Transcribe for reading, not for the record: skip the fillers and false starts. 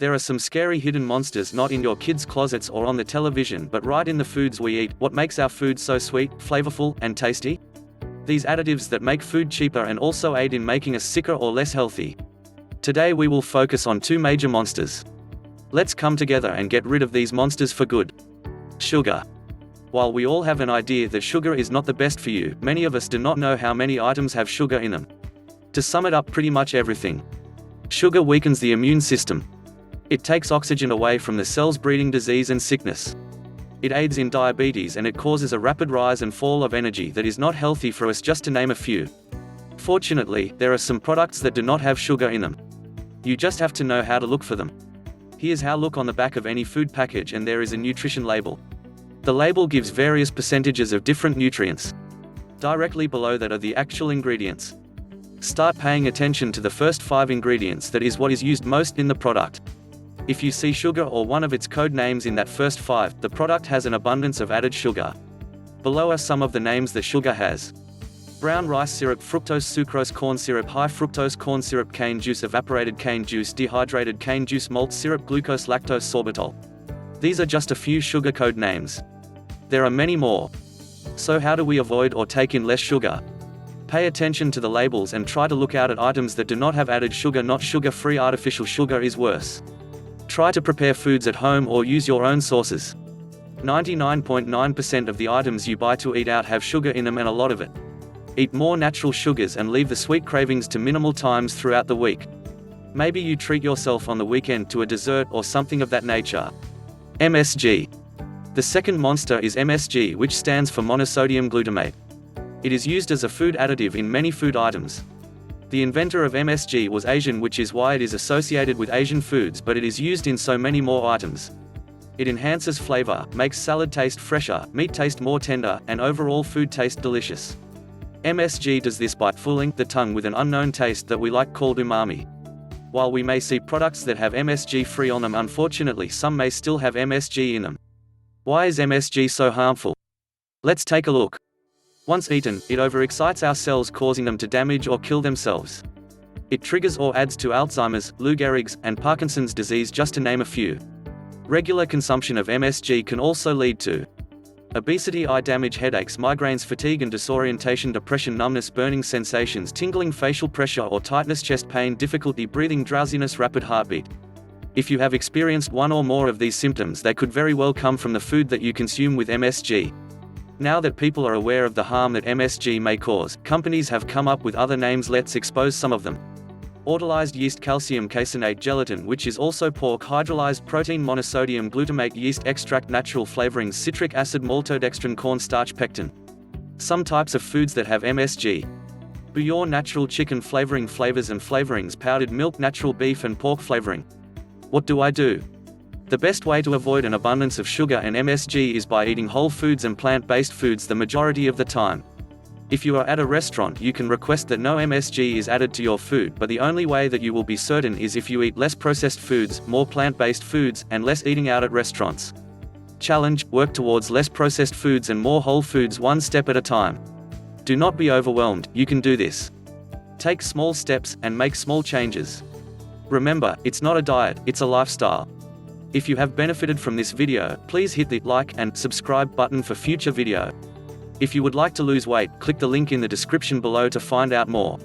There are some scary hidden monsters not in your kids' closets or on the television but right in the foods we eat. What makes our food so sweet, flavorful, and tasty? These additives that make food cheaper and also aid in making us sicker or less healthy. Today we will focus on two major monsters. Let's come together and get rid of these monsters for good. Sugar. While we all have an idea that sugar is not the best for you, many of us do not know how many items have sugar in them. To sum it up, pretty much everything. Sugar weakens the immune system. It takes oxygen away from the cells, breeding disease and sickness. It aids in diabetes, and it causes a rapid rise and fall of energy that is not healthy for us, just to name a few. Fortunately, there are some products that do not have sugar in them. You just have to know how to look for them. Here's how: look on the back of any food package and there is a nutrition label. The label gives various percentages of different nutrients. Directly below that are the actual ingredients. Start paying attention to the first 5 ingredients. That is what is used most in the product. If you see sugar or one of its code names in that first 5, the product has an abundance of added sugar. Below are some of the names that sugar has: brown rice syrup, fructose, sucrose, corn syrup, high fructose corn syrup, cane juice, evaporated cane juice, dehydrated cane juice, malt syrup, glucose, lactose, sorbitol. These are just a few sugar code names. There are many more. So how do we avoid or take in less sugar? Pay attention to the labels and try to look out at items that do not have added sugar. Not sugar-free. Artificial sugar is worse. Try to prepare foods at home or use your own sources. 99.9% of the items you buy to eat out have sugar in them, and a lot of it. Eat more natural sugars and leave the sweet cravings to minimal times throughout the week. Maybe you treat yourself on the weekend to a dessert or something of that nature. MSG. The second monster is MSG, which stands for monosodium glutamate. It is used as a food additive in many food items. The inventor of MSG was Asian, which is why it is associated with Asian foods, but it is used in so many more items. It enhances flavor, makes salad taste fresher, meat taste more tender, and overall food taste delicious. MSG does this by fooling the tongue with an unknown taste that we like, called umami. While we may see products that have MSG free on them, unfortunately some may still have MSG in them. Why is MSG so harmful? Let's take a look. Once eaten, it overexcites our cells, causing them to damage or kill themselves. It triggers or adds to Alzheimer's, Lou Gehrig's, and Parkinson's disease, just to name a few. Regular consumption of MSG can also lead to obesity, eye damage, headaches, migraines, fatigue and disorientation, depression, numbness, burning sensations, tingling, facial pressure or tightness, chest pain, difficulty breathing, drowsiness, rapid heartbeat. If you have experienced one or more of these symptoms, they could very well come from the food that you consume with MSG. Now that people are aware of the harm that MSG may cause, companies have come up with other names. Let's expose some of them. Autolyzed yeast, calcium caseinate, gelatin, which is also pork, hydrolyzed protein, monosodium glutamate, yeast extract, natural flavorings, citric acid, maltodextrin, cornstarch, pectin. Some types of foods that have MSG: bouillon, natural chicken flavoring, flavors and flavorings, powdered milk, natural beef and pork flavoring. What do I do? The best way to avoid an abundance of sugar and MSG is by eating whole foods and plant-based foods the majority of the time. If you are at a restaurant, you can request that no MSG is added to your food, but the only way that you will be certain is if you eat less processed foods, more plant-based foods, and less eating out at restaurants. Challenge: work towards less processed foods and more whole foods, one step at a time. Do not be overwhelmed, you can do this. Take small steps, and make small changes. Remember, it's not a diet, it's a lifestyle. If you have benefited from this video, please hit the like and subscribe button for future video. If you would like to lose weight, click the link in the description below to find out more.